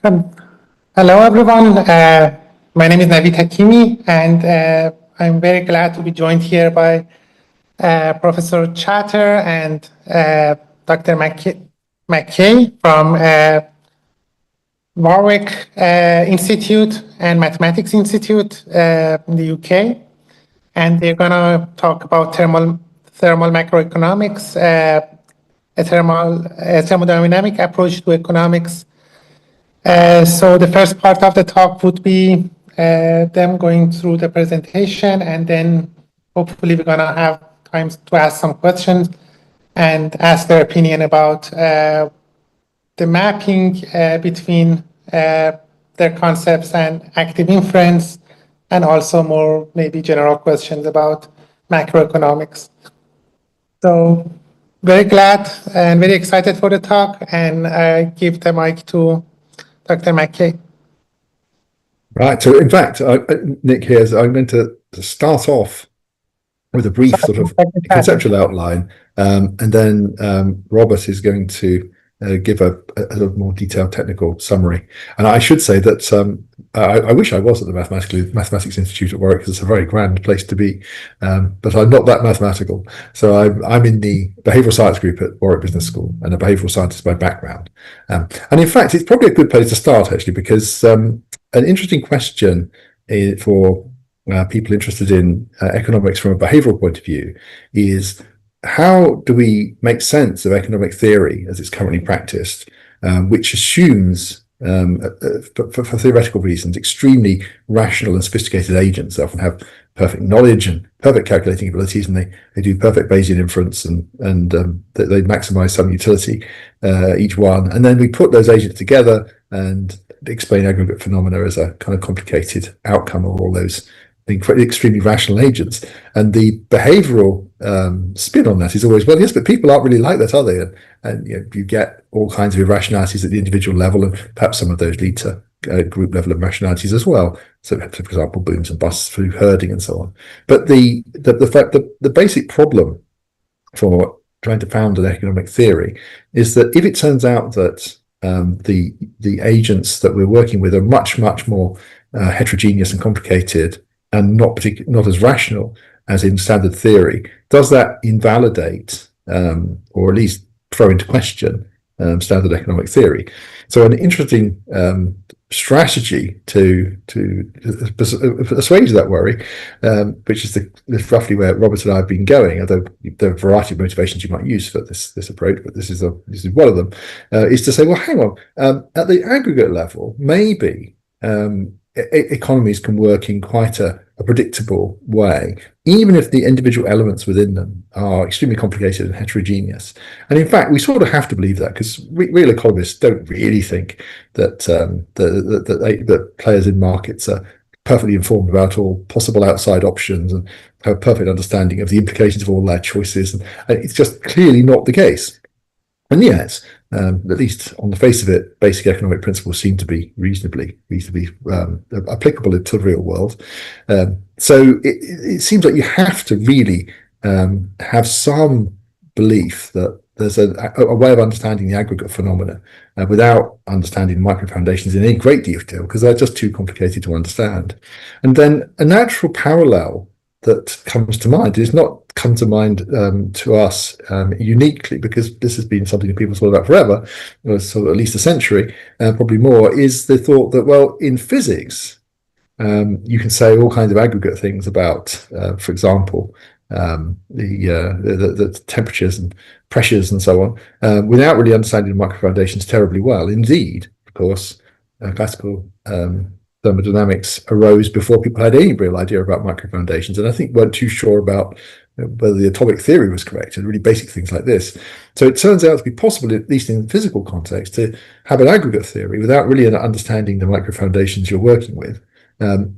Um, Hello, everyone. My name is Navid Hakimi, and I'm very glad to be joined here by Professor Chater and Dr. MacKay from Warwick Institute and Mathematics Institute in the UK. And they're going to talk about thermal macroeconomics, a thermodynamic approach to economics. So the first part of the talk would be them going through the presentation, and then hopefully we're going to have time to ask some questions and ask their opinion about the mapping between their concepts and active inference, and also more maybe general questions about macroeconomics. So very glad and very excited for the talk, and I give the mic to Dr. MacKay. Right. So, in fact, Nick here, I'm going to start off with a brief sort of conceptual outline, and then Robert is going to give a little more detailed technical summary. And I should say that I wish I was at the Mathematics Institute at Warwick, because it's a very grand place to be, but I'm not that mathematical. So I'm in the behavioural science group at Warwick Business School, and a behavioural scientist by background. And in fact, it's probably a good place to start, actually, because an interesting question for people interested in economics from a behavioural point of view is, how do we make sense of economic theory as it's currently practiced, which assumes, for theoretical reasons, extremely rational and sophisticated agents that often have perfect knowledge and perfect calculating abilities, and they do perfect Bayesian inference, and they maximize some utility, each one. And then we put those agents together and explain aggregate phenomena as a kind of complicated outcome of all those extremely rational agents. And the behavioral spin on that is always, well, yes, but people aren't really like that, are they? And you get all kinds of irrationalities at the individual level, and perhaps some of those lead to group level irrationalities as well. So, for example, booms and busts through herding and so on. But the basic problem for trying to found an economic theory is that if it turns out that the agents that we're working with are much more heterogeneous and complicated, and not as rational as in standard theory, does that invalidate or at least throw into question standard economic theory? So an interesting strategy to assuage that worry, which is roughly where Robert and I have been going, although there are a variety of motivations you might use for this approach, but this is one of them, is to say, well, hang on, at the aggregate level, maybe economies can work in quite a predictable way, even if the individual elements within them are extremely complicated and heterogeneous. And in fact, we sort of have to believe that, because real economists don't really think that that players in markets are perfectly informed about all possible outside options and have a perfect understanding of the implications of all their choices. And it's just clearly not the case. And yet, at least on the face of it, basic economic principles seem to be reasonably applicable to the real world. So it seems like you have to really have some belief that there's a way of understanding the aggregate phenomena without understanding micro foundations in any great detail, because they're just too complicated to understand. And then a natural parallel that comes to mind is not come to mind to us uniquely, because this has been something that people have thought about forever, or sort of at least a century, probably more, is the thought that, well, in physics, you can say all kinds of aggregate things about, for example, the temperatures and pressures and so on, without really understanding the micro foundations terribly well. Indeed, of course, classical thermodynamics arose before people had any real idea about micro foundations, and I think weren't too sure about whether the atomic theory was correct, and really basic things like this. So it turns out to be possible, at least in the physical context, to have an aggregate theory without really understanding the micro foundations you're working with. Of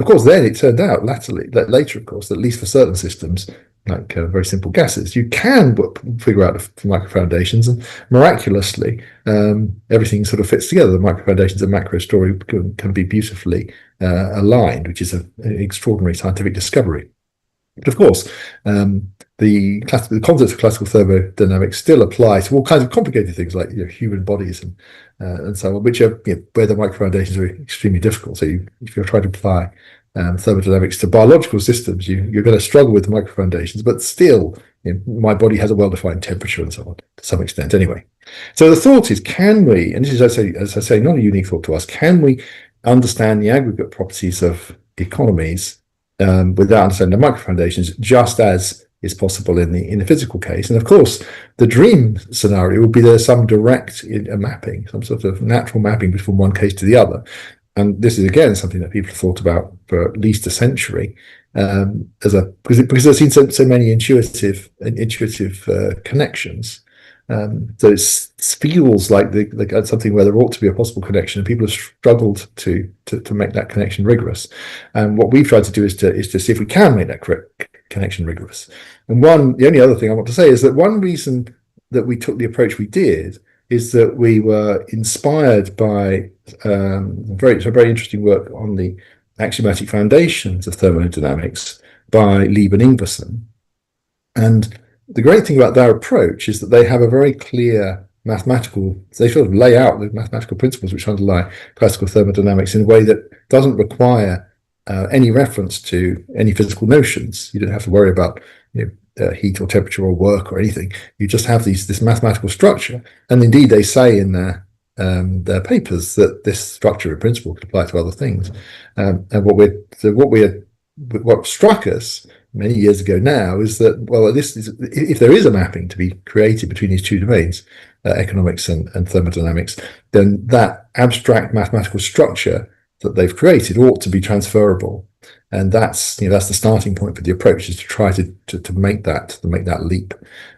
course, then it turned out later, of course, that at least for certain systems, like very simple gases, you can figure out the micro foundations, and miraculously, everything sort of fits together. The micro foundations and macro story can be beautifully aligned, which is an extraordinary scientific discovery. But of course, the concepts of classical thermodynamics still apply to all kinds of complicated things like human bodies and so on, which are where the micro foundations are extremely difficult. So if you're trying to apply thermodynamics to biological systems, you're going to struggle with the micro foundations, but still, my body has a well-defined temperature and so on to some extent anyway. So the thought is, can we, and this is, as I say, not a unique thought to us, can we understand the aggregate properties of economies without understanding the micro foundations, just as is possible in the physical case? And of course, the dream scenario would be there's some direct mapping, some sort of natural mapping from one case to the other. And this is again something that people have thought about for at least a century, because they've seen so many intuitive connections. So it feels like something where there ought to be a possible connection, and people have struggled to make that connection rigorous. And what we've tried to do is to see if we can make that connection rigorous. And the only other thing I want to say is that one reason that we took the approach we did is that we were inspired by very interesting work on the axiomatic foundations of thermodynamics by Lieb and Ingwersen. And the great thing about their approach is that they have a very clear they sort of lay out the mathematical principles which underlie classical thermodynamics in a way that doesn't require any reference to any physical notions. You don't have to worry about heat or temperature or work or anything. You just have this mathematical structure, and indeed they say in their papers that this structure in principle could apply to other things. And what struck us many years ago now is that, well, if there is a mapping to be created between these two domains, economics and thermodynamics, then that abstract mathematical structure that they've created ought to be transferable. And that's the starting point for the approach, is to try to make that leap.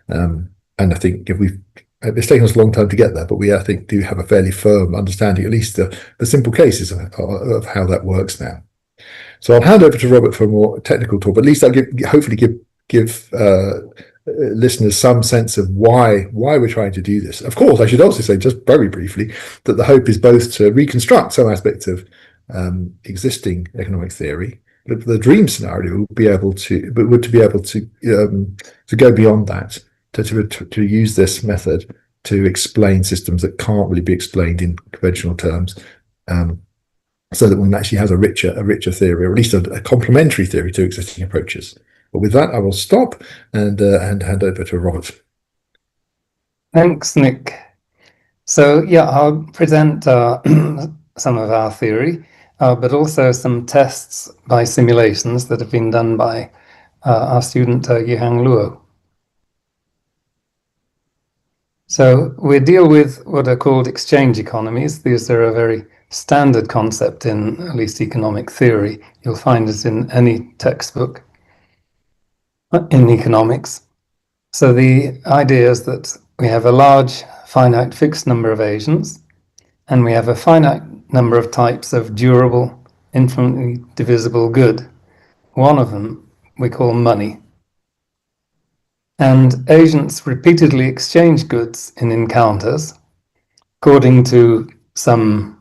And I think it's taken us a long time to get there, but we, I think, do have a fairly firm understanding, at least the simple cases of how that works now. So I'll hand over to Robert for a more technical talk, but at least I'll hopefully give listeners some sense of why we're trying to do this. Of course, I should also say, just very briefly, that the hope is both to reconstruct some aspects of existing economic theory, but the dream scenario would be able to go beyond that, to use this method to explain systems that can't really be explained in conventional terms, so that one actually has a richer theory, or at least a complementary theory to existing approaches. But with that, I will stop and hand over to Robert. Thanks, Nick. So yeah, I'll present some of our theory, but also some tests by simulations that have been done by our student Yihang Luo. So we deal with what are called exchange economies. These are a very standard concept in at least economic theory. You'll find it in any textbook in economics. So the idea is that we have a large finite fixed number of agents, and we have a finite number of types of durable, infinitely divisible good. One of them we call money. And agents repeatedly exchange goods in encounters according to some,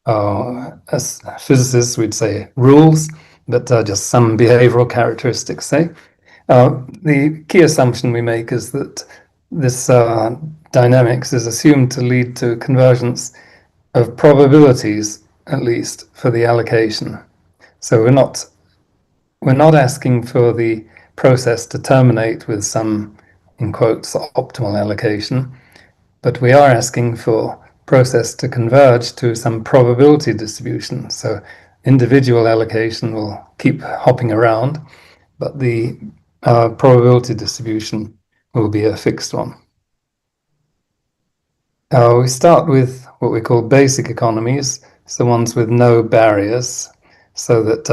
as physicists we'd say, rules, but just some behavioral characteristics, say. The key assumption we make is that this dynamics is assumed to lead to convergence of probabilities, at least for the allocation. So we're not asking for the process to terminate with some, in quotes, optimal allocation, but we are asking for process to converge to some probability distribution. So individual allocation will keep hopping around, but the probability distribution will be a fixed one. We start with what we call basic economies, so ones with no barriers, so that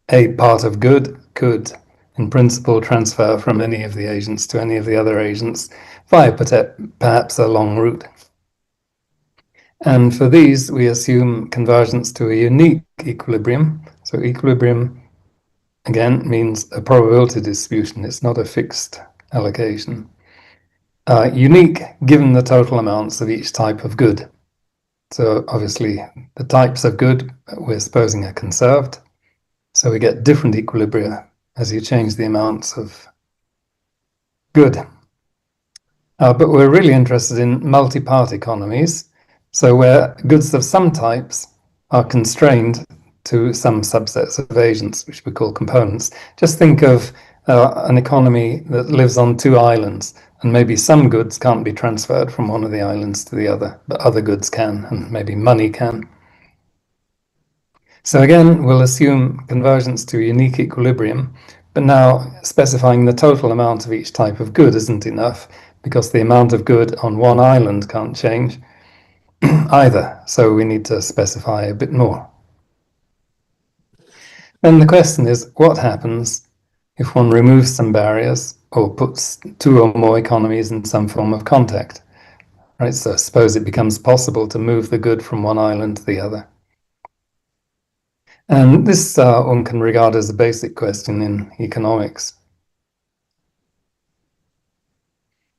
a part of good could, in principle, transfer from any of the agents to any of the other agents via perhaps a long route. And for these, we assume convergence to a unique equilibrium. So equilibrium, again, means a probability distribution. It's not a fixed allocation. Unique given the total amounts of each type of good. So obviously, the types of good we're supposing are conserved. So we get different equilibria as you change the amounts of good. But we're really interested in multi-part economies, so where goods of some types are constrained to some subsets of agents, which we call components. Just think of an economy that lives on two islands, and maybe some goods can't be transferred from one of the islands to the other, but other goods can, and maybe money can. So again, we'll assume convergence to a unique equilibrium, but now specifying the total amount of each type of good isn't enough, because the amount of good on one island can't change either, so we need to specify a bit more. Then the question is, what happens if one removes some barriers or puts two or more economies in some form of contact? Right, so suppose it becomes possible to move the good from one island to the other. And this one can regard as a basic question in economics.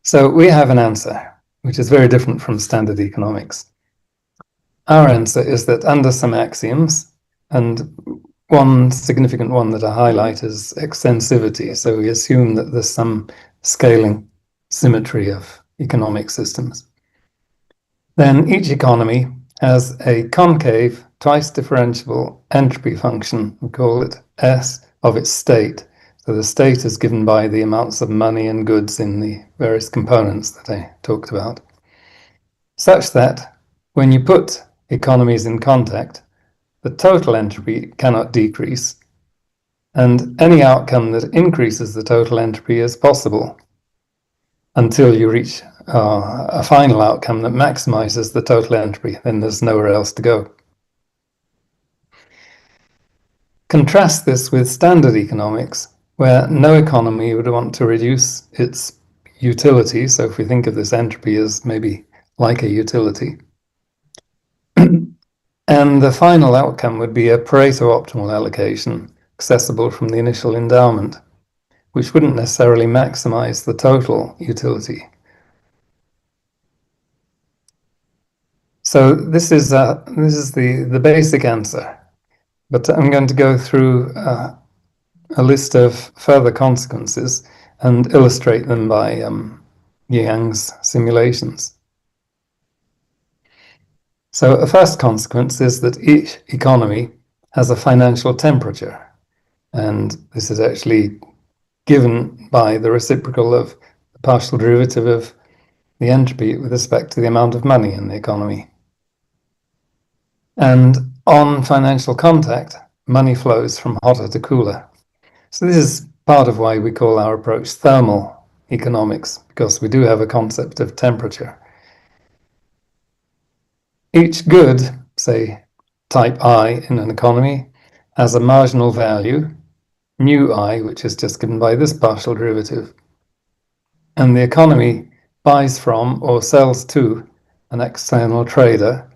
So we have an answer, which is very different from standard economics. Our answer is that under some axioms, and one significant one that I highlight is extensivity. So we assume that there's some scaling symmetry of economic systems. Then each economy has a concave, twice differentiable entropy function, we call it S, of its state. So the state is given by the amounts of money and goods in the various components that I talked about, such that when you put economies in contact, the total entropy cannot decrease, and any outcome that increases the total entropy is possible until you reach a final outcome that maximizes the total entropy. Then there's nowhere else to go. Contrast this with standard economics, where no economy would want to reduce its utility. So if we think of this entropy as maybe like a utility, and the final outcome would be a Pareto optimal allocation accessible from the initial endowment, which wouldn't necessarily maximize the total utility. So this is the basic answer, but I'm going to go through a list of further consequences and illustrate them by Yang's simulations. So a first consequence is that each economy has a financial temperature, and this is actually given by the reciprocal of the partial derivative of the entropy with respect to the amount of money in the economy. And on financial contact, money flows from hotter to cooler. So this is part of why we call our approach thermal economics, because we do have a concept of temperature. Each good, say type I in an economy, has a marginal value, mu I, which is just given by this partial derivative. And the economy buys from or sells to an external trader,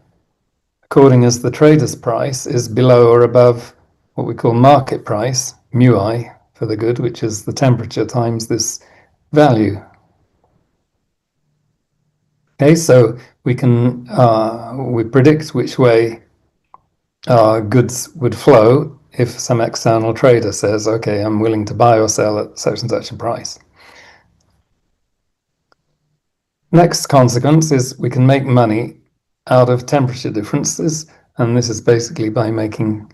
according as the trader's price is below or above what we call market price, mu I, for the good, which is the temperature times this value. Okay, so we can we predict which way goods would flow if some external trader says, okay, I'm willing to buy or sell at such and such a price. Next consequence is we can make money out of temperature differences, and this is basically by making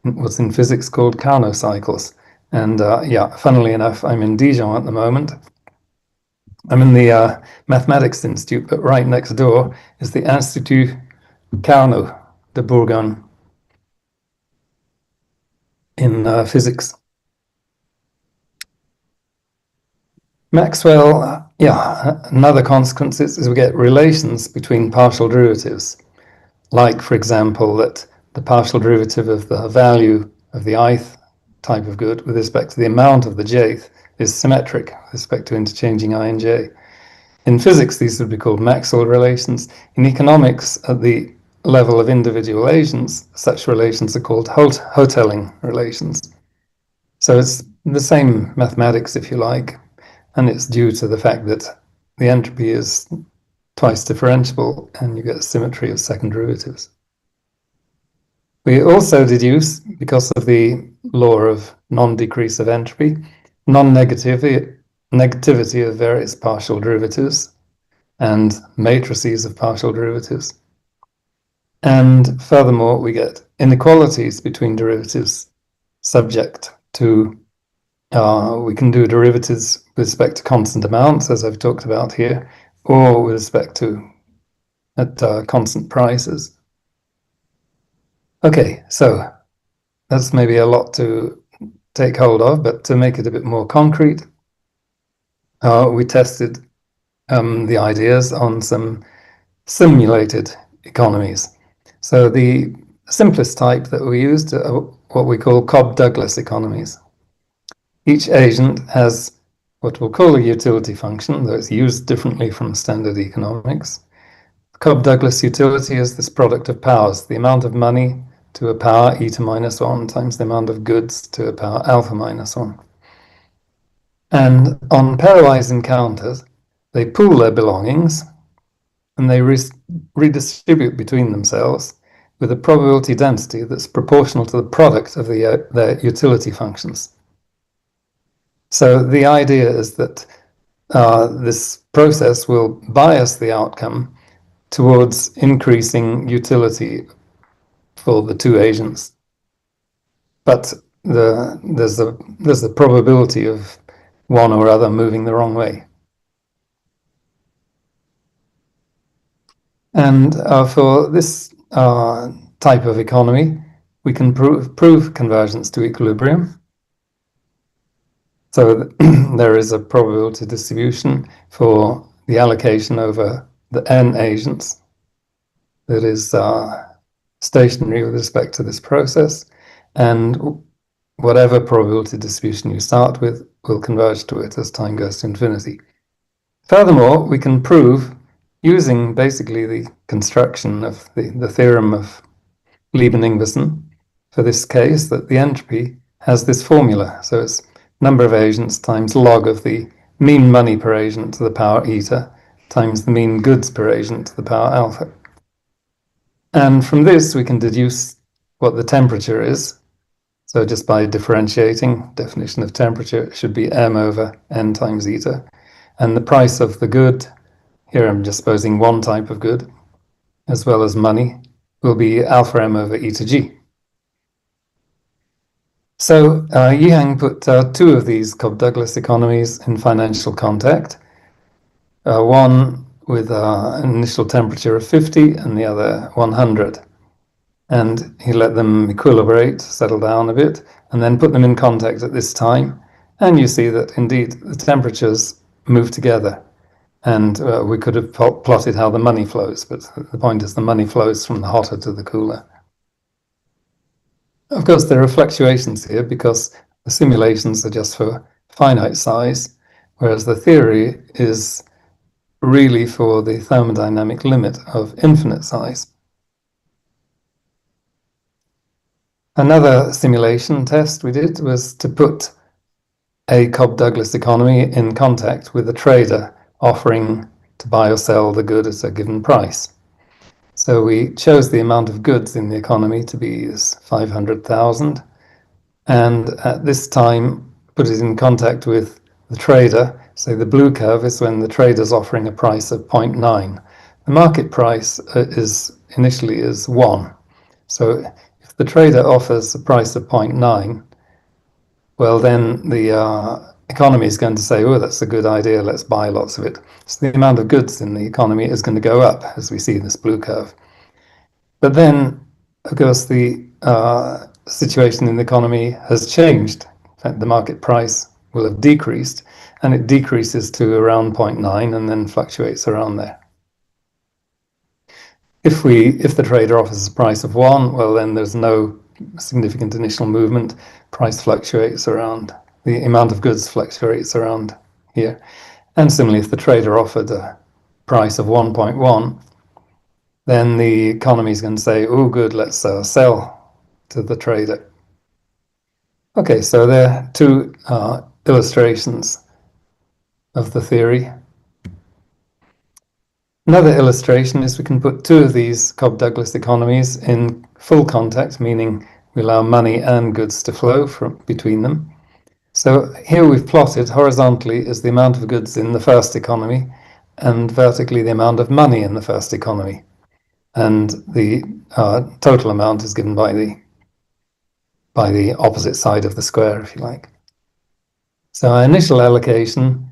what's in physics called Carnot cycles. And yeah, funnily enough, I'm in Dijon at the moment. I'm in the Mathematics Institute, but right next door is the Institut Carnot de Bourgogne in physics. Maxwell, yeah, another consequence is we get relations between partial derivatives, like, for example, that the partial derivative of the value of the ith type of good with respect to the amount of the jth is symmetric with respect to interchanging I and j. In physics, these would be called Maxwell relations. In economics, at the level of individual agents, such relations are called Hotelling relations. So it's the same mathematics, if you like, and it's due to the fact that the entropy is twice differentiable and you get a symmetry of second derivatives. We also deduce, because of the law of non-decrease of entropy, non-negativity of various partial derivatives and matrices of partial derivatives. And furthermore, we get inequalities between derivatives subject to, we can do derivatives with respect to constant amounts, as I've talked about here, or with respect to constant prices. Okay, so that's maybe a lot to take hold of, but to make it a bit more concrete, we tested the ideas on some simulated economies. So the simplest type that we used are what we call Cobb-Douglas economies. Each agent has what we'll call a utility function, though it's used differently from standard economics. Cobb-Douglas utility is this product of powers, the amount of money to a power eta minus 1 times the amount of goods to a power alpha minus 1. And on pairwise encounters, they pool their belongings and they redistribute between themselves with a probability density that's proportional to the product of their utility functions. So the idea is that this process will bias the outcome towards increasing utility for the two agents. But there's a probability of one or other moving the wrong way. And for this type of economy, we can prove convergence to equilibrium. So there is a probability distribution for the allocation over the n agents that is stationary with respect to this process, and whatever probability distribution you start with will converge to it as time goes to infinity. Furthermore, we can prove, using basically the construction of the theorem of Lieben-Ingwersen for this case, that the entropy has this formula. So it's number of agents times log of the mean money per agent to the power eta times the mean goods per agent to the power alpha. And from this, we can deduce what the temperature is. So just by differentiating, definition of temperature should be m over n times eta. And the price of the good, here I'm just supposing one type of good, as well as money, will be alpha m over eta g. So Yihang put two of these Cobb-Douglas economies in financial contact, one with an initial temperature of 50 and the other 100. And he let them equilibrate, settle down a bit, and then put them in contact at this time. And you see that indeed the temperatures move together. And we could have plotted how the money flows, but the point is the money flows from the hotter to the cooler. Of course, there are fluctuations here because the simulations are just for finite size, whereas the theory is really for the thermodynamic limit of infinite size. Another simulation test we did was to put a Cobb-Douglas economy in contact with a trader offering to buy or sell the good at a given price. So we chose the amount of goods in the economy to be as 500,000, and at this time put it in contact with the trader. So the blue curve is when the trader's offering a price of 0.9. The market price initially is 1. So if the trader offers a price of 0.9, well, then the economy is going to say, oh, that's a good idea, let's buy lots of it. So the amount of goods in the economy is going to go up, as we see in this blue curve. But then, of course, the situation in the economy has changed. In fact, the market price will have decreased, and it decreases to around 0.9 and then fluctuates around there. If the trader offers a price of 1, well, then there's no significant initial movement. Price fluctuates around, the amount of goods fluctuates around here. And similarly, if the trader offered a price of 1.1, then the economy is going to say, oh, good, let's sell to the trader. Okay, so there are two illustrations of the theory. Another illustration is we can put two of these Cobb-Douglas economies in full contact, meaning we allow money and goods to flow between them. So here we've plotted horizontally is the amount of goods in the first economy, and vertically the amount of money in the first economy. And the total amount is given by the opposite side of the square, if you like. So our initial allocation,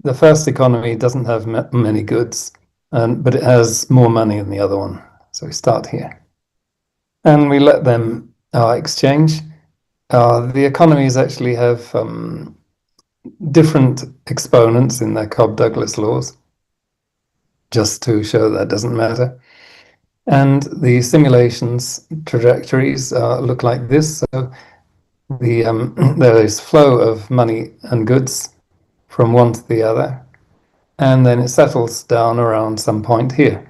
the first economy doesn't have many goods, but it has more money than the other one. So we start here. And we let them exchange. The economies actually have different exponents in their Cobb-Douglas laws, just to show that doesn't matter. And the simulations trajectories look like this. So there is flow of money and goods from one to the other, and then it settles down around some point here.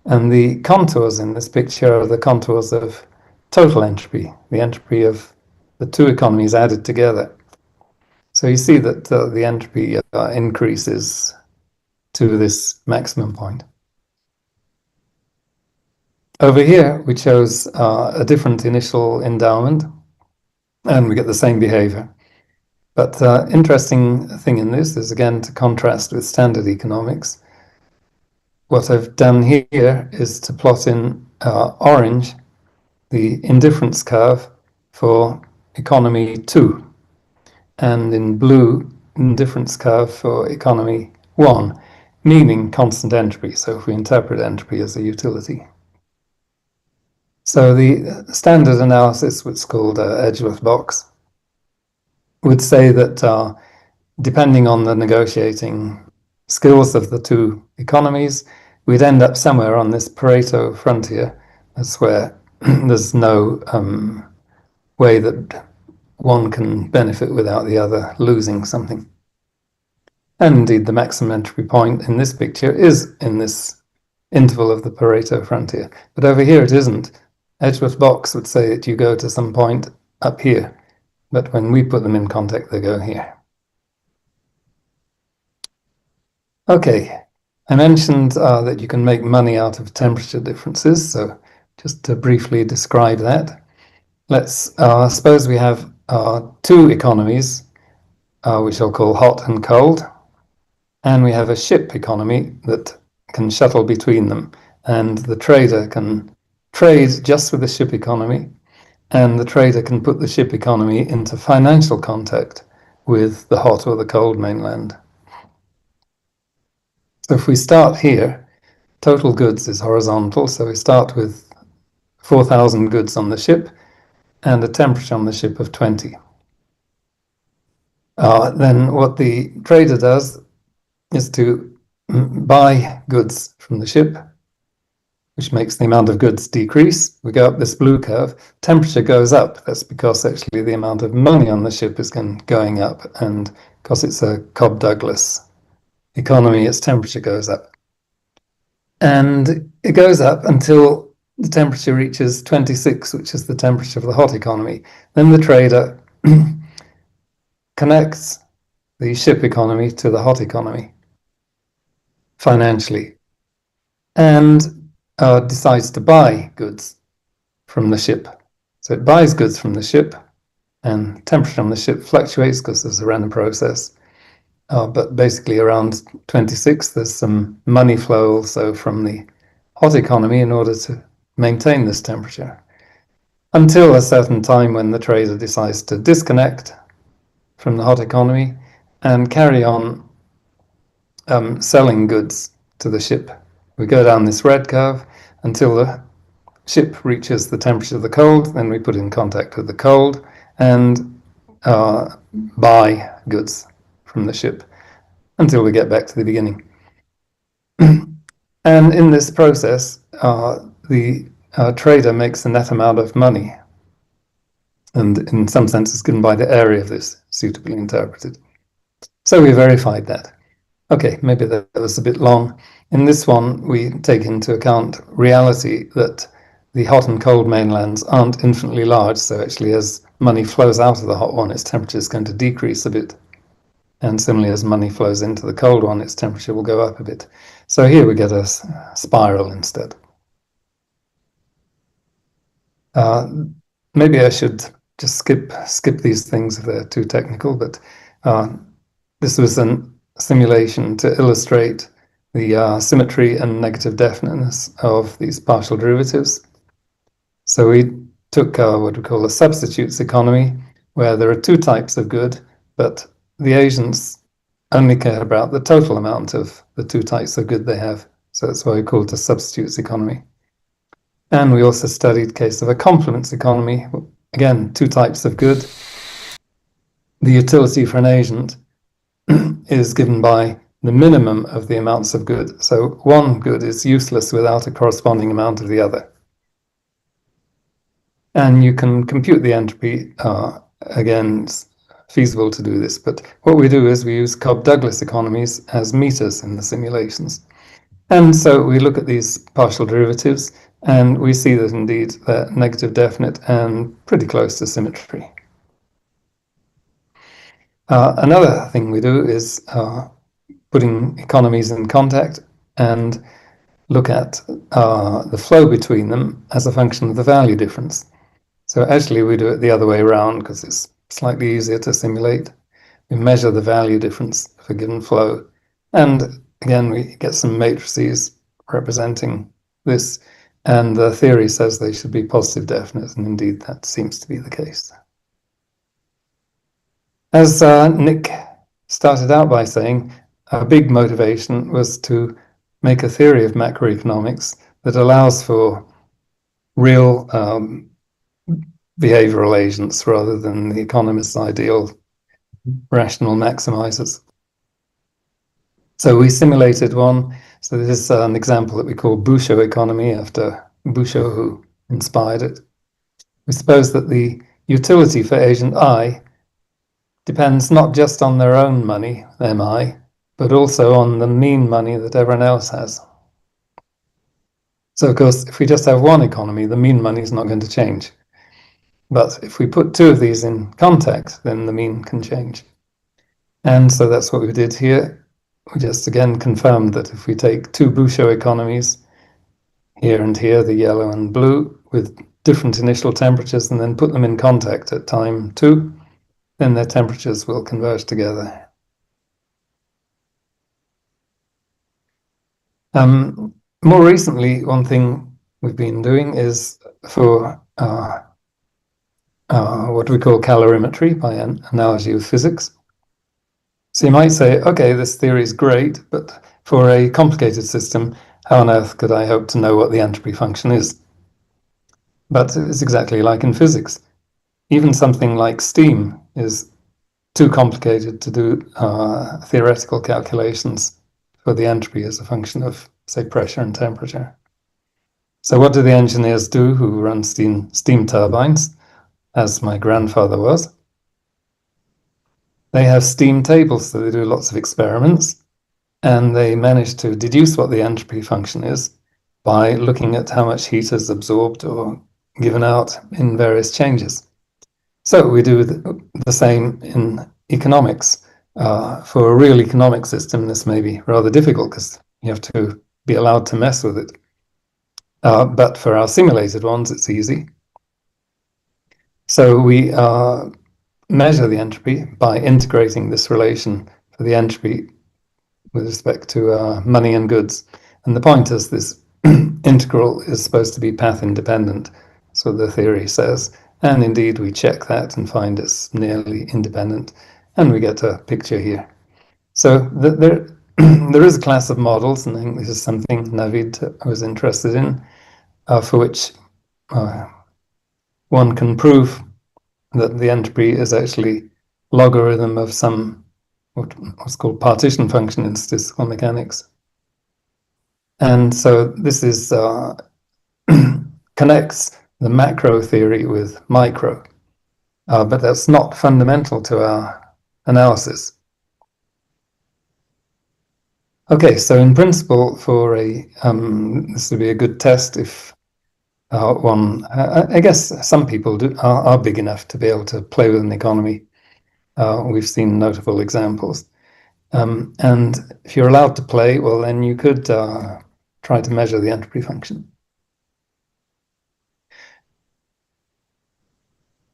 And the contours in this picture are the contours of total entropy, the entropy of the two economies added together. So you see that the entropy increases to this maximum point. Over here, we chose a different initial endowment, and we get the same behavior. But interesting thing in this is, again, to contrast with standard economics. What I've done here is to plot in orange the indifference curve for economy 2, and in blue, indifference curve for economy 1, meaning constant entropy. So if we interpret entropy as a utility. So the standard analysis, what's called Edgeworth box, would say that depending on the negotiating skills of the two economies, we'd end up somewhere on this Pareto frontier. That's where there's no way that one can benefit without the other losing something. And indeed, the maximum entropy point in this picture is in this interval of the Pareto frontier. But over here it isn't. Edgeworth box would say that you go to some point up here, but when we put them in contact, they go here. Okay, I mentioned that you can make money out of temperature differences, so just to briefly describe that, let's suppose we have two economies, which I'll call hot and cold, and we have a ship economy that can shuttle between them, and the trader can trade just with the ship economy, and the trader can put the ship economy into financial contact with the hot or the cold mainland. So if we start here, total goods is horizontal, so we start with 4,000 goods on the ship and a temperature on the ship of 20. Then what the trader does is to buy goods from the ship, which makes the amount of goods decrease. We go up this blue curve, temperature goes up. That's because actually the amount of money on the ship is going up, and because it's a Cobb-Douglas economy, its temperature goes up. And it goes up until the temperature reaches 26, which is the temperature of the hot economy. Then the trader connects the ship economy to the hot economy financially, and decides to buy goods from the ship. So it buys goods from the ship, and temperature on the ship fluctuates because there's a random process. But basically around 26, there's some money flow also from the hot economy in order to maintain this temperature, until a certain time when the trader decides to disconnect from the hot economy and carry on selling goods to the ship. We go down this red curve until the ship reaches the temperature of the cold, then we put in contact with the cold and buy goods from the ship until we get back to the beginning. And in this process, the trader makes a net amount of money, and in some sense it's given by the area of this, suitably interpreted. So we verified that. Okay, maybe that was a bit long. In this one, we take into account reality that the hot and cold mainlands aren't infinitely large, so actually as money flows out of the hot one, its temperature is going to decrease a bit. And similarly, as money flows into the cold one, its temperature will go up a bit. So here we get a spiral instead. Maybe I should just skip these things if they're too technical, but this was a simulation to illustrate the symmetry and negative definiteness of these partial derivatives. So we took what we call a substitutes economy, where there are two types of good, but the agents only care about the total amount of the two types of good they have. So that's why we call it a substitutes economy. And we also studied the case of a complements economy. Again, two types of good. The utility for an agent is given by the minimum of the amounts of good. So one good is useless without a corresponding amount of the other. And you can compute the entropy. Again, it's feasible to do this, but what we do is we use Cobb-Douglas economies as meters in the simulations. And so we look at these partial derivatives, and we see that indeed they're negative definite and pretty close to symmetry. Another thing we do is putting economies in contact and look at the flow between them as a function of the value difference. So actually we do it the other way around because it's slightly easier to simulate. We measure the value difference of a given flow. And again, we get some matrices representing this. And the theory says they should be positive definite. And indeed, that seems to be the case. As Nick started out by saying, a big motivation was to make a theory of macroeconomics that allows for real behavioral agents rather than the economist's ideal rational maximizers. So we simulated one. So this is an example that we call Bouchot economy after Bouchot, who inspired it. We suppose that the utility for agent I depends not just on their own money, MI, but also on the mean money that everyone else has. So of course, if we just have one economy, the mean money is not going to change. But if we put two of these in contact, then the mean can change. And so that's what we did here. We just again confirmed that if we take two Bouchot economies, here and here, the yellow and blue, with different initial temperatures, and then put them in contact at time 2, then their temperatures will converge together. More recently, one thing we've been doing is for what we call calorimetry by an analogy with physics. So you might say, okay, this theory is great, but for a complicated system, how on earth could I hope to know what the entropy function is? But it's exactly like in physics. Even something like steam is too complicated to do theoretical calculations for the entropy as a function of, say, pressure and temperature. So what do the engineers do who run steam turbines, as my grandfather was? They have steam tables, so they do lots of experiments, and they manage to deduce what the entropy function is by looking at how much heat is absorbed or given out in various changes. So we do the same in economics. For a real economic system, this may be rather difficult because you have to be allowed to mess with it. But for our simulated ones, it's easy. So we measure the entropy by integrating this relation for the entropy with respect to money and goods. And the point is this integral is supposed to be path independent. That's what the theory says. And indeed, we check that and find it's nearly independent. And we get a picture here. So there is a class of models, and I think this is something Navid was interested in, for which one can prove that the entropy is actually logarithm of some what's called partition function in statistical mechanics. And so this is connects the macro theory with micro, but that's not fundamental to our analysis. Okay, so in principle, for a this would be a good test if one. I guess some people are big enough to be able to play with an economy. We've seen notable examples, and if you're allowed to play, well, then you could try to measure the entropy function.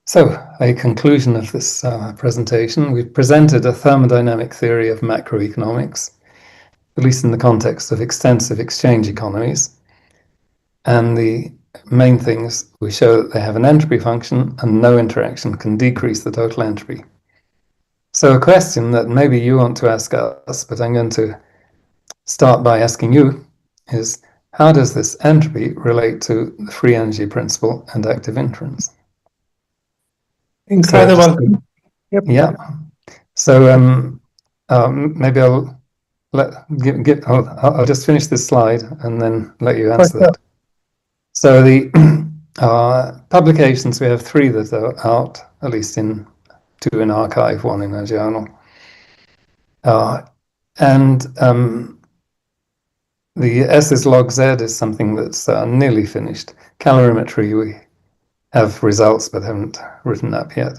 So, a conclusion of this presentation. We've presented a thermodynamic theory of macroeconomics, at least in the context of extensive exchange economies. And the main thing is we show that they have an entropy function and no interaction can decrease the total entropy. So a question that maybe you want to ask us, but I'm going to start by asking you, is how does this entropy relate to the free energy principle and active inference? Incredible. So Yep. Yeah. So maybe I'll just finish this slide and then let you answer that. So the publications, we have 3 that are out, at least 2 in arXiv, 1 in a journal. The S log Z is something that's nearly finished. Calorimetry, we have results but haven't written up yet.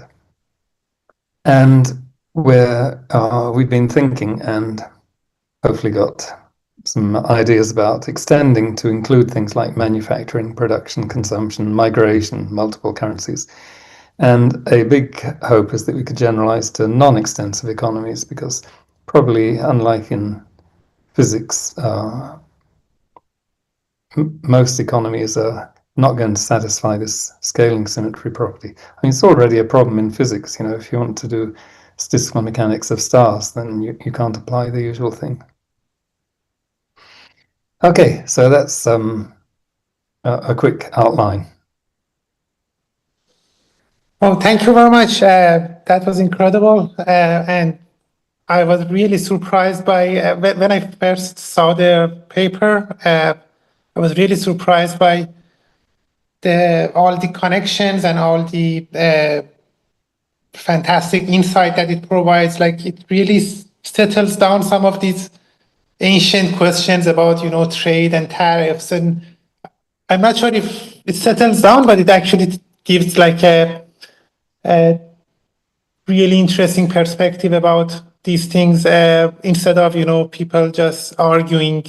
And we've been thinking and hopefully got some ideas about extending to include things like manufacturing, production, consumption, migration, multiple currencies. And a big hope is that we could generalize to non-extensive economies, because probably, unlike in physics, most economies are not going to satisfy this scaling symmetry property. I mean, it's already a problem in physics. You know, if you want to do statistical mechanics of stars, then you can't apply the usual thing. Okay, so that's a quick outline. Oh, thank you very much. That was incredible. And I was really surprised by, when I first saw the paper, I was really surprised by all the connections and all the fantastic insight that it provides. Like, it really settles down some of these ancient questions about, trade and tariffs. And I'm not sure if it settles down, but it actually gives like a really interesting perspective about these things, instead of, people just arguing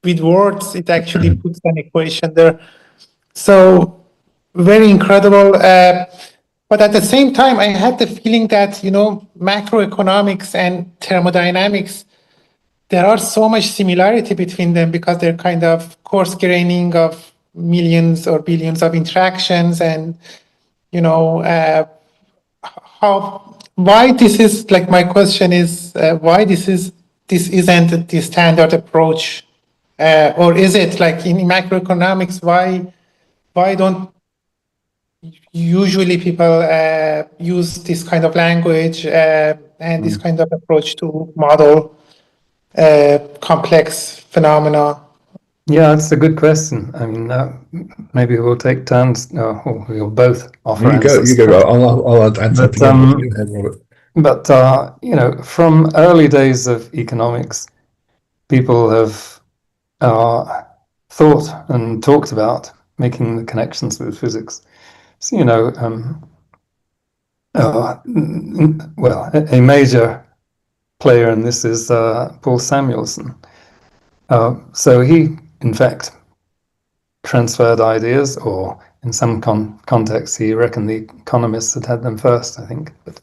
with words. It actually puts an equation there. So very incredible. But at the same time, I had the feeling that, macroeconomics and thermodynamics, there are so much similarity between them, because they're kind of coarse graining of millions or billions of interactions. And, why this is, like, my question is, why this isn't the standard approach, or is it, like, in macroeconomics, why don't usually people use this kind of language and this kind of approach to model complex phenomena? Yeah, that's a good question. I mean, maybe we'll take turns, or we'll both offer answers. You go. I'll add something. But from early days of economics, people have thought and talked about making the connections with physics. So, well, a major player in this is Paul Samuelson. So he, in fact, transferred ideas, or in some contexts, he reckoned the economists had them first, I think. But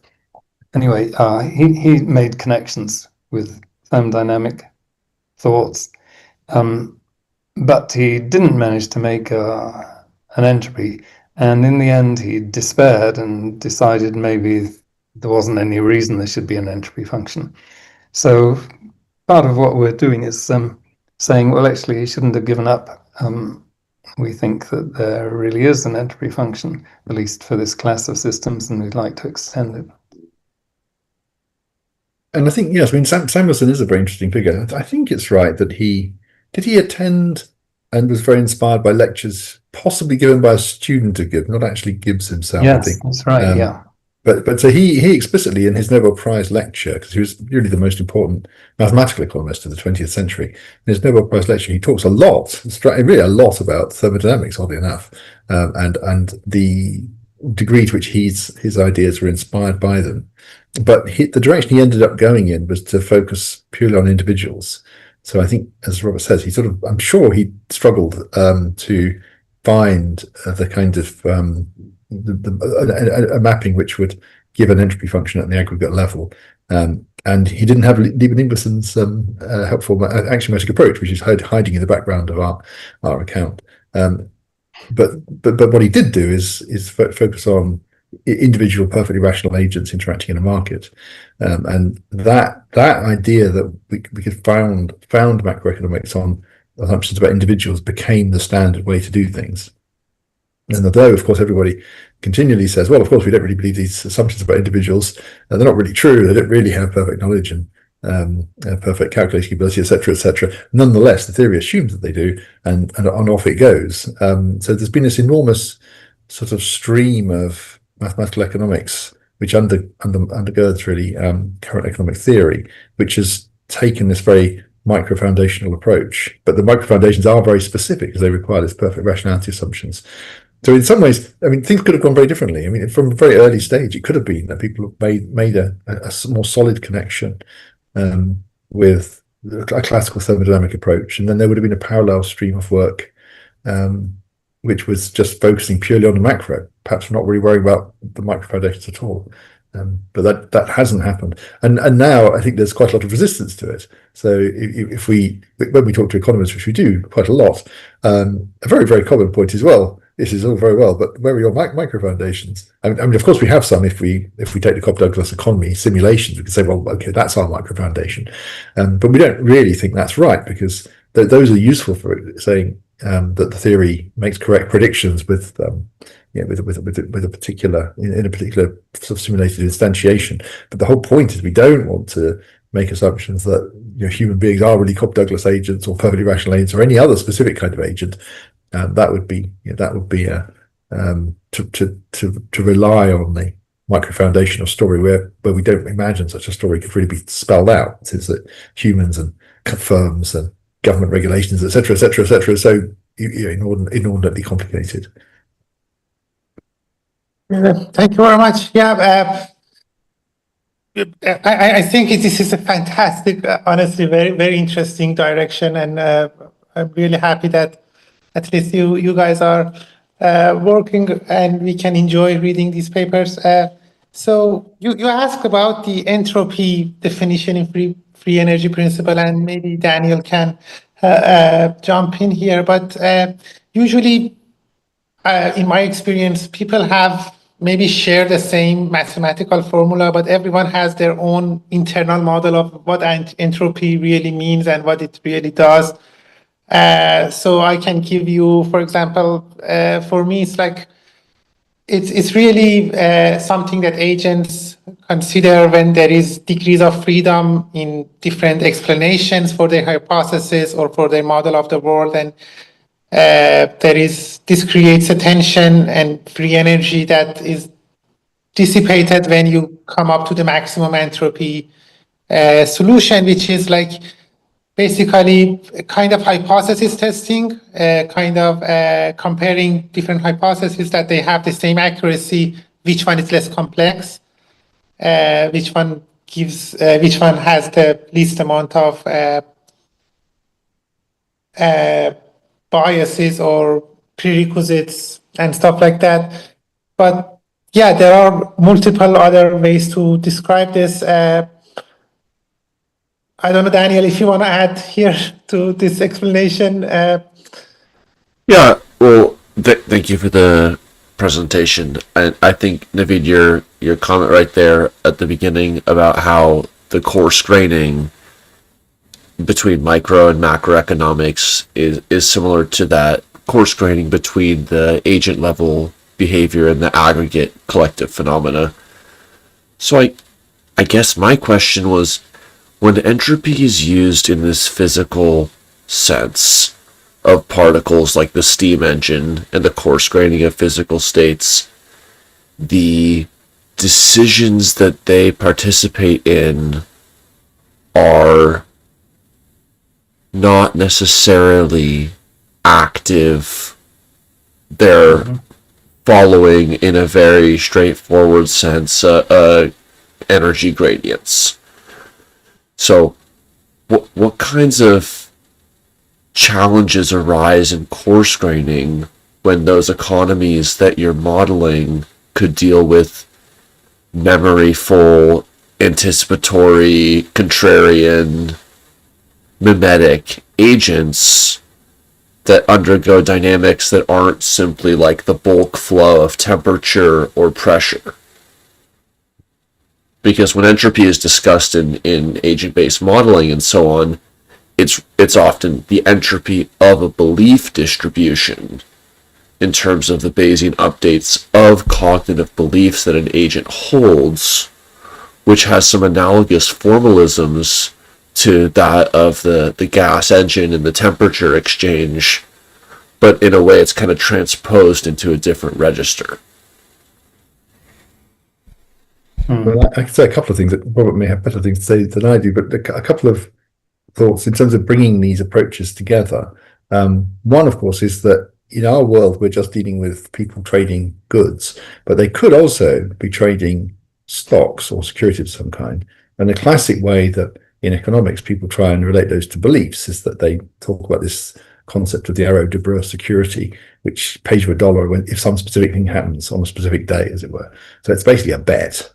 anyway, he made connections with thermodynamic thoughts, but he didn't manage to make an entropy. And in the end, he despaired and decided maybe there wasn't any reason there should be an entropy function. So part of what we're doing is saying, well, actually, he shouldn't have given up. We think that there really is an entropy function, at least for this class of systems, and we'd like to extend it. And I think, yes, I mean, Samuelson is a very interesting figure. I think it's right that he attend and was very inspired by lectures possibly given by a student to give, not actually Gibbs himself. Yes, I think. That's right, yeah. But so he explicitly, in his Nobel Prize lecture, because he was really the most important mathematical economist of the 20th century, in his Nobel Prize lecture, he talks really a lot about thermodynamics, oddly enough, and the degree to which his ideas were inspired by them. But the direction he ended up going in was to focus purely on individuals. So I think, as Robert says, I'm sure he struggled to find the kind of a mapping which would give an entropy function at the aggregate level. And he didn't have Liebman-Ingerson's helpful axiomatic approach, which is hiding in the background of our account. But what he did do is focus on individual perfectly rational agents interacting in a market, and that idea that we could found macroeconomics on assumptions about individuals became the standard way to do things. And although, of course, everybody continually says, well, of course, we don't really believe these assumptions about individuals, they're not really true, they don't really have perfect knowledge and perfect calculating ability, etc. Nonetheless, the theory assumes that they do, and off it goes. So there's been this enormous sort of stream of mathematical economics which undergirds really current economic theory, which has taken this very micro-foundational approach. But the micro-foundations are very specific because they require this perfect rationality assumptions. So in some ways, I mean, things could have gone very differently. I mean, from a very early stage, it could have been that people made a more solid connection with a classical thermodynamic approach, and then there would have been a parallel stream of work which was just focusing purely on the macro, perhaps not really worrying about the micro foundations at all. But that hasn't happened, and now I think there's quite a lot of resistance to it. So when we talk to economists, which we do quite a lot, a very, very common point is, well, this is all very well, but where are your micro foundations? I mean, of course, we have some. If we take the Cobb-Douglas economy simulations, we can say, well, okay, that's our micro foundation, but we don't really think that's right, because those are useful for saying that the theory makes correct predictions with a particular in a particular sort of simulated instantiation. But the whole point is we don't want to make assumptions that human beings are really Cobb-Douglas agents or perfectly rational agents or any other specific kind of agent. That would be to rely on the micro foundational story where we don't imagine such a story could really be spelled out. It is that humans and firms and government regulations, etc., so inordinately complicated. Thank you very much. Yeah, I think this is a fantastic, honestly, very, very interesting direction, and I'm really happy that at least you guys are working and we can enjoy reading these papers. So you asked about the entropy definition in free energy principle, and maybe Daniel can jump in here. But usually, in my experience, people have maybe share the same mathematical formula, but everyone has their own internal model of what entropy really means and what it really does. So I can give you, for example, for me, it's like it's really something that agents consider when there is degrees of freedom in different explanations for their hypothesis or for their model of the world, and this creates a tension and free energy that is dissipated when you come up to the maximum entropy solution, which is like basically a kind of hypothesis testing, kind of comparing different hypotheses that they have the same accuracy, which one is less complex, which one has the least amount of biases or prerequisites and stuff like that. But yeah, there are multiple other ways to describe this. I don't know, Daniel, if you want to add here to this explanation. Yeah, well, thank you for the presentation. And I think, Naveed, your comment right there at the beginning about how the coarse graining between micro and macroeconomics is similar to that coarse graining between the agent level behavior and the aggregate collective phenomena. So I guess my question was, when entropy is used in this physical sense of particles like the steam engine and the coarse graining of physical states, the decisions that they participate in are not necessarily active. They're following, in a very straightforward sense, energy gradients. So what kinds of challenges arise in coarse graining when those economies that you're modeling could deal with memory full, anticipatory, contrarian, mimetic agents that undergo dynamics that aren't simply like the bulk flow of temperature or pressure. Because when entropy is discussed in agent-based modeling and so on, it's often the entropy of a belief distribution in terms of the Bayesian updates of cognitive beliefs that an agent holds, which has some analogous formalisms to that of the gas engine and the temperature exchange, but in a way it's kind of transposed into a different register. Well, I can say a couple of things that Robert may have better things to say than I do, but a couple of thoughts in terms of bringing these approaches together. One, of course, is that in our world, we're just dealing with people trading goods, but they could also be trading stocks or securities of some kind. And the classic way that in economics people try and relate those to beliefs is that they talk about this concept of the arrow de Breuil security, which pays you $1 if some specific thing happens on a specific day, as it were. So it's basically a bet.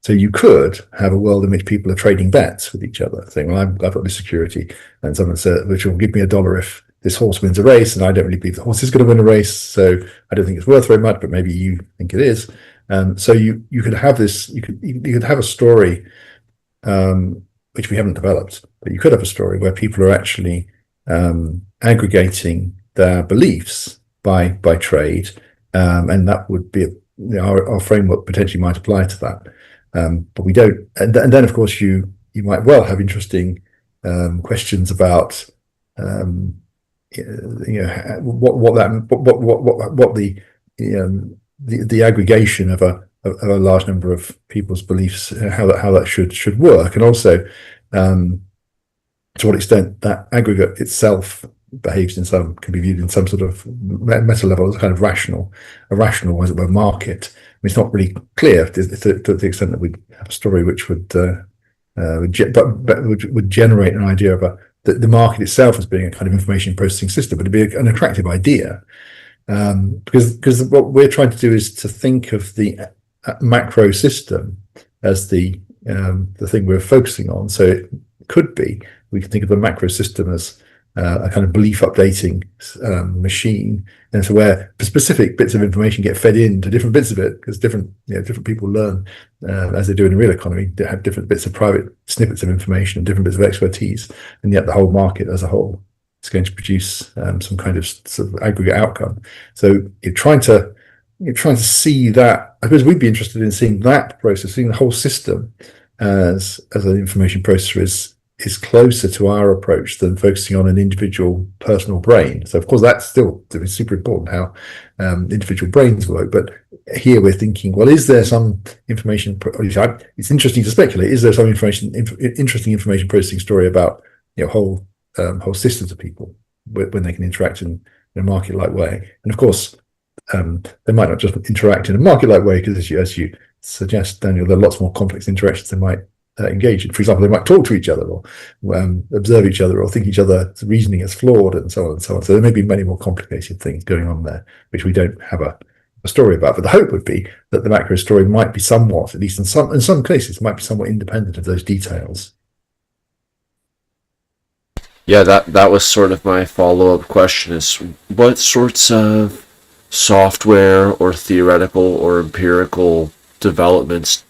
So you could have a world in which people are trading bets with each other, saying, well, I've got this security, and someone said, which will give me $1 if this horse wins a race, and I don't really believe the horse is going to win a race, so I don't think it's worth very much, but maybe you think it is. So you could have this, you could have a story, which we haven't developed, but you could have a story where people are actually aggregating their beliefs by trade, and that would be our framework potentially might apply to that. But we don't, and then of course you might well have interesting questions about what the aggregation of a large number of people's beliefs, how that should work, and also to what extent that aggregate itself can be viewed in some sort of meta level as a kind of rational, as it were, market. I mean, it's not really clear to the extent that we have a story which would generate an idea of the market itself as being a kind of information processing system, but it'd be an attractive idea, because what we're trying to do is to think of the macro system as the thing we're focusing on. So it could be, we can think of the macro system as a kind of belief updating machine, and so where specific bits of information get fed into different bits of it, because different people learn as they do in a real economy. They have different bits of private snippets of information and different bits of expertise, and yet the whole market as a whole is going to produce some kind of sort of aggregate outcome. So you're trying to see that. I suppose we'd be interested in seeing that process, seeing the whole system as an information processor is closer to our approach than focusing on an individual personal brain. So of course that's still super important how individual brains work, but here we're thinking, well, is there some information, it's interesting to speculate, is there some interesting information processing story about whole systems of people when they can interact in a market-like way? And of course they might not just interact in a market-like way, because as you suggest, Daniel, there are lots more complex interactions they might engage in. For example, they might talk to each other, or observe each other, or think each other's reasoning is flawed, and so on and so on. So there may be many more complicated things going on there, which we don't have a story about. But the hope would be that the macro story might be somewhat, at least in some cases, might be somewhat independent of those details. Yeah, that was sort of my follow-up question, is what sorts of software or theoretical or empirical developments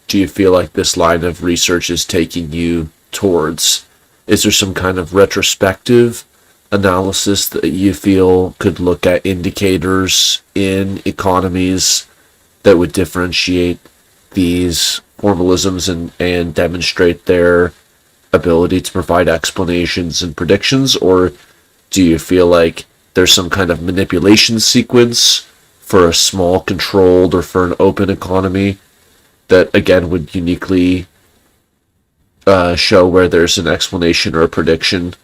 do you feel like this line of research is taking you towards? Is there some kind of retrospective analysis that you feel could look at indicators in economies that would differentiate these formalisms and demonstrate their ability to provide explanations and predictions? Or do you feel like there's some kind of manipulation sequence for a small controlled or for an open economy that again would uniquely show where there's an explanation or a prediction?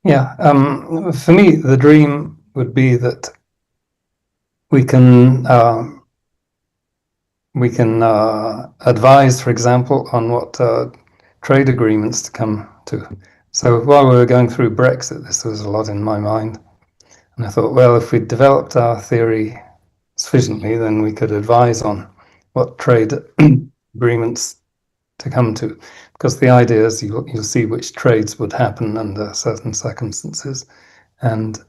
Yeah, for me, the dream would be that we can advise, for example, on what trade agreements to come to. So while we were going through Brexit, this was a lot in my mind. And I thought, well, if we'd developed our theory sufficiently, then we could advise on what trade agreements to come to, because the idea is you'll see which trades would happen under certain circumstances. And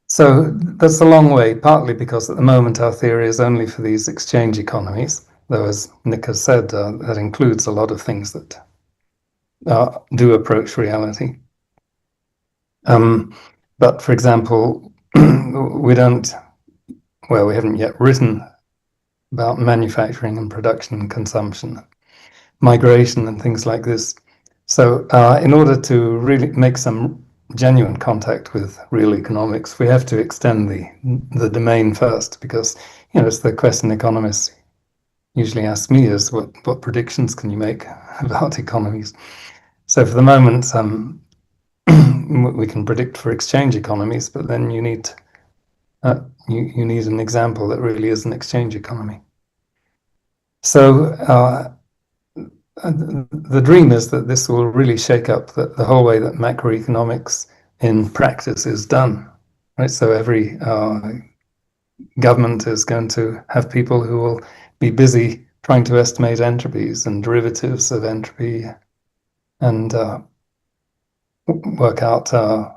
so that's a long way, partly because at the moment our theory is only for these exchange economies, though as Nick has said, that includes a lot of things that do approach reality. But for example, we haven't yet written about manufacturing and production and consumption, migration and things like this. So in order to really make some genuine contact with real economics, we have to extend the domain first, because it's the question economists usually ask me is what predictions can you make about economies? So for the moment, we can predict for exchange economies, but then you need you need an example that really is an exchange economy. So the dream is that this will really shake up the whole way that macroeconomics in practice is done, right? So every government is going to have people who will be busy trying to estimate entropies and derivatives of entropy and work out how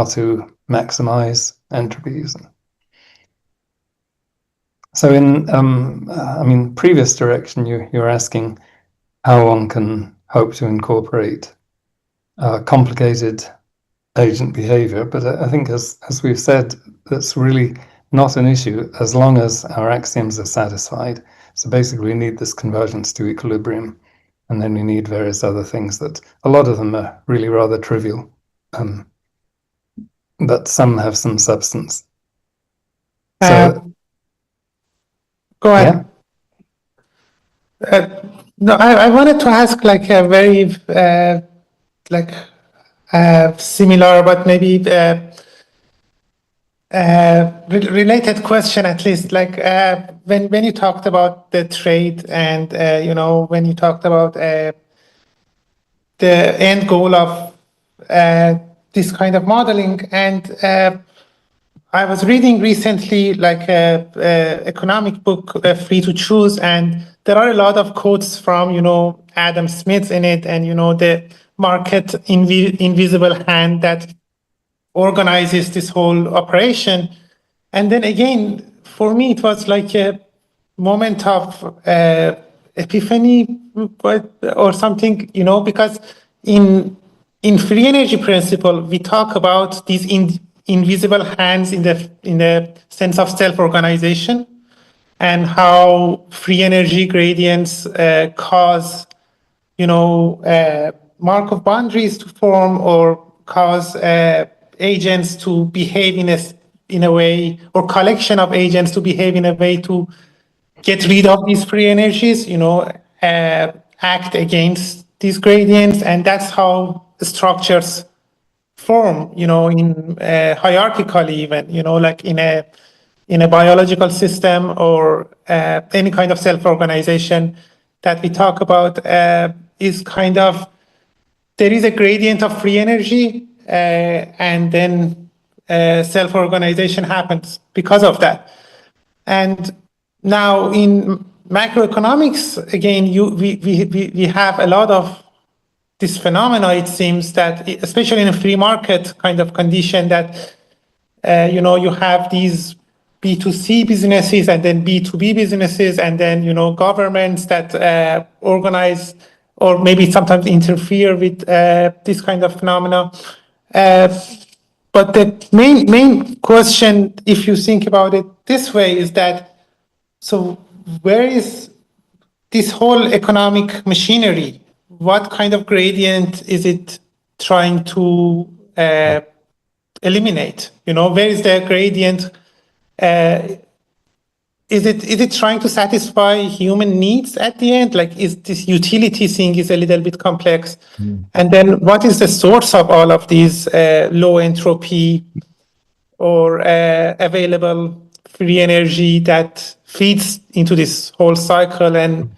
to maximize entropies. So in previous direction, you're asking how one can hope to incorporate complicated agent behavior, but I think as we've said, that's really not an issue as long as our axioms are satisfied. So basically we need this convergence to equilibrium, and then we need various other things that a lot of them are really rather trivial, but some have some substance. So go ahead. Yeah? No, I wanted to ask like a very similar, but maybe related question at least. Like when you talked about the trade and when you talked about the end goal of this kind of modeling, and I was reading recently like a economic book, Free to Choose, and there are a lot of quotes from Adam Smith in it, and the market invisible hand that organizes this whole operation. And then again, for me, it was like a moment of epiphany or something, because in free energy principle, we talk about these invisible hands in the sense of self-organization, and how free energy gradients cause, Markov boundaries to form, or cause agents to behave in a way, or collection of agents to behave in a way to get rid of these free energies, act against these gradients, and that's how structures form, in hierarchically even, like in a biological system, or any kind of self-organization that we talk about is kind of, there is a gradient of free energy, and then self-organization happens because of that. And now in macroeconomics, again, we have a lot of this phenomena. It seems that, especially in a free market kind of condition, that you have these B2C businesses and then B2B businesses, and then governments that organize or maybe sometimes interfere with this kind of phenomena. But the main question, if you think about it this way, is that, so where is this whole economic machinery? What kind of gradient is it trying to eliminate? Where is the gradient? Is it trying to satisfy human needs at the end? Like, is this utility thing is a little bit complex? And then what is the source of all of these low entropy or available free energy that feeds into this whole cycle? And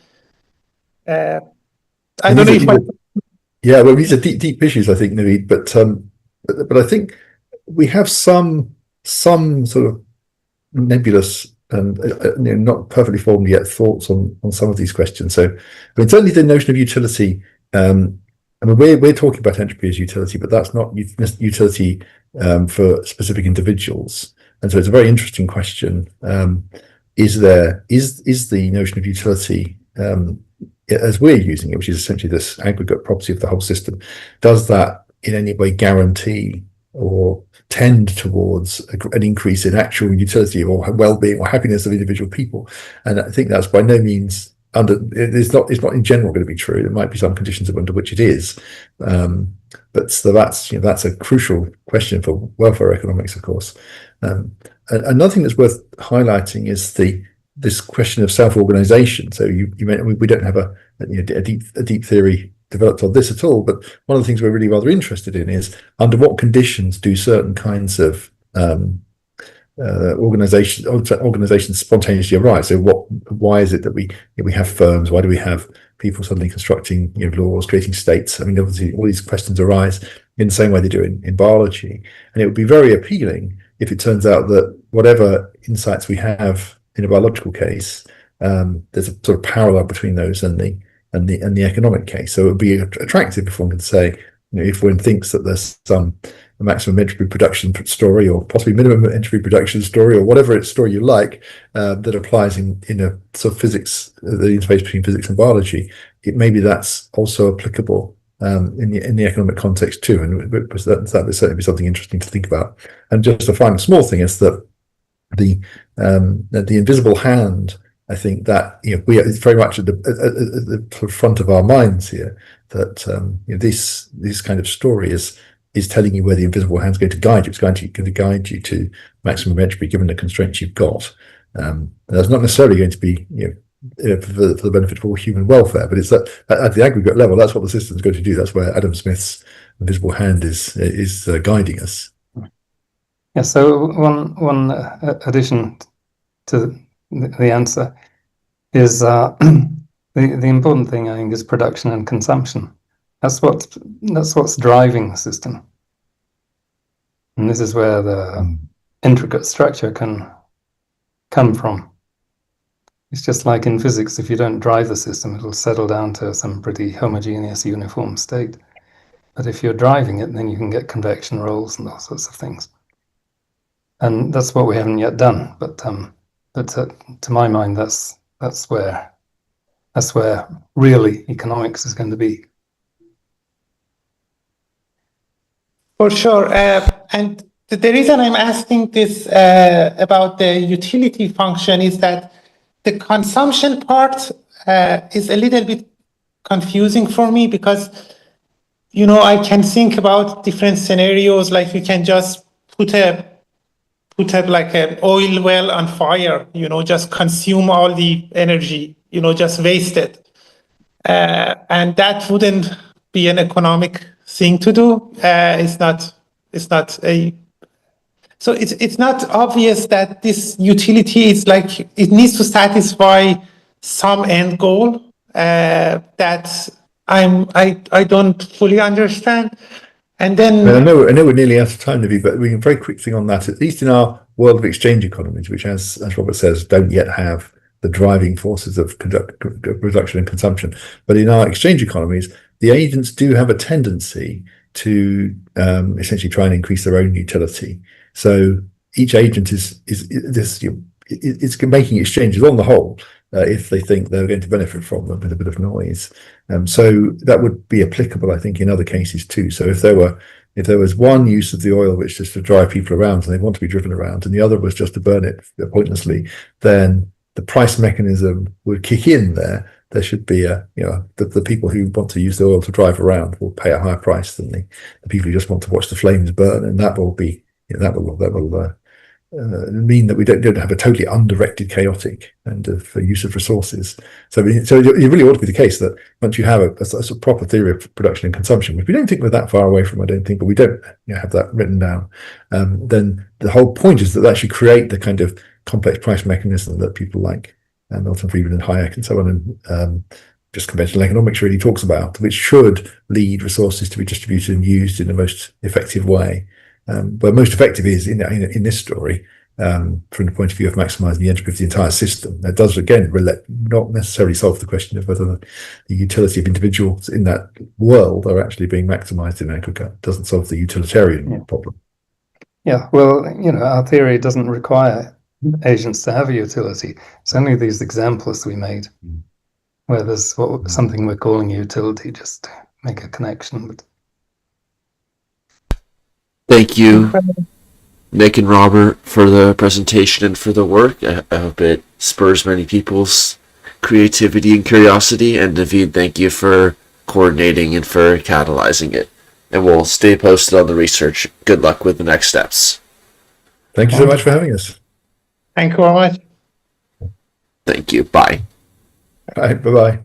I don't know if yeah, well, these are deep issues, I think, Naveed, but I think we have some sort of nebulous and not perfectly formed yet thoughts on some of these questions. So, I mean, certainly the notion of utility. I mean, we're talking about entropy as utility, but that's not utility for specific individuals. And so, it's a very interesting question. Is the notion of utility as we're using it, which is essentially this aggregate property of the whole system, does that in any way guarantee or tend towards an increase in actual utility or well-being or happiness of individual people? And I think that's by no means it's not in general going to be true. There might be some conditions under which it is, but so that's a crucial question for welfare economics, of course. Another thing that's worth highlighting is this question of self-organization. So we don't have a deep theory developed on this at all, but one of the things we're really rather interested in is under what conditions do certain kinds of organizations spontaneously arise. So why is it that we have firms? Why do we have people suddenly constructing laws, creating states? I mean, obviously all these questions arise in the same way they do in biology, and it would be very appealing if it turns out that whatever insights we have in a biological case, there's a sort of parallel between those and the economic case. So it would be attractive if one could say, if one thinks that there's a maximum entropy production story or possibly minimum entropy production story or whatever story you like that applies in a sort of physics, the interface between physics and biology, maybe that's also applicable in the economic context too, and that would certainly be something interesting to think about. And just a final small thing is that the invisible hand, I think that it's very much at the front of our minds here, that this kind of story is telling you where the invisible hand is going to guide you. It's going to guide you to maximum entropy given the constraints you've got. That's not necessarily going to be for the benefit of all human welfare, but it's that at the aggregate level, that's what the system is going to do. That's where Adam Smith's invisible hand is guiding us. Yeah. So one addition to the answer is the important thing, I think, is production and consumption. That's what's driving the system, and this is where the intricate structure can come from. It's just like in physics, if you don't drive the system, it'll settle down to some pretty homogeneous, uniform state. But if you're driving it, then you can get convection rolls and all sorts of things. And that's what we haven't yet done. But to my mind, that's where really economics is going to be. For sure. And the reason I'm asking this about the utility function is that the consumption part is a little bit confusing for me, because, I can think about different scenarios, like you can just put like an oil well on fire, just consume all the energy, just waste it. And that wouldn't be an economic thing to do. So it's not obvious that this utility is like, it needs to satisfy some end goal that I don't fully understand. And then I know we're nearly out of time, Navi, but we can very quick thing on that. At least in our world of exchange economies, which, as Robert says, don't yet have the driving forces of production and consumption, but in our exchange economies, the agents do have a tendency to essentially try and increase their own utility. So each agent is making exchanges on the whole if they think they're going to benefit from them with a bit of noise. So that would be applicable, I think, in other cases too. So if there was one use of the oil which is to drive people around and they want to be driven around, and the other was just to burn it pointlessly, then the price mechanism would kick in there. There should be the people who want to use the oil to drive around will pay a higher price than the people who just want to watch the flames burn, and that will be that will mean that we don't have a totally undirected, chaotic and use of resources. So it really ought to be the case that once you have a proper theory of production and consumption, which we don't think we're that far away from, I don't think, but we don't have that written down, then the whole point is that should create the kind of complex price mechanism that people like Milton Friedman and Hayek and so on, and just conventional economics really talks about, which should lead resources to be distributed and used in the most effective way. where most effective is in this story, from the point of view of maximizing the entropy of the entire system. That does, again, not necessarily solve the question of whether the utility of individuals in that world are actually being maximized in aggregate. It doesn't solve the utilitarian problem. Yeah, well, our theory doesn't require agents to have a utility. It's only these examples we made where there's something we're calling a utility, just to make a connection. But Thank you, Nick and Robert, for the presentation and for the work. I hope it spurs many people's creativity and curiosity. And Naveed, thank you for coordinating and for catalyzing it. And we'll stay posted on the research. Good luck with the next steps. Thank you so much for having us. Thank you very much. Thank you. Bye. Bye. Bye-bye.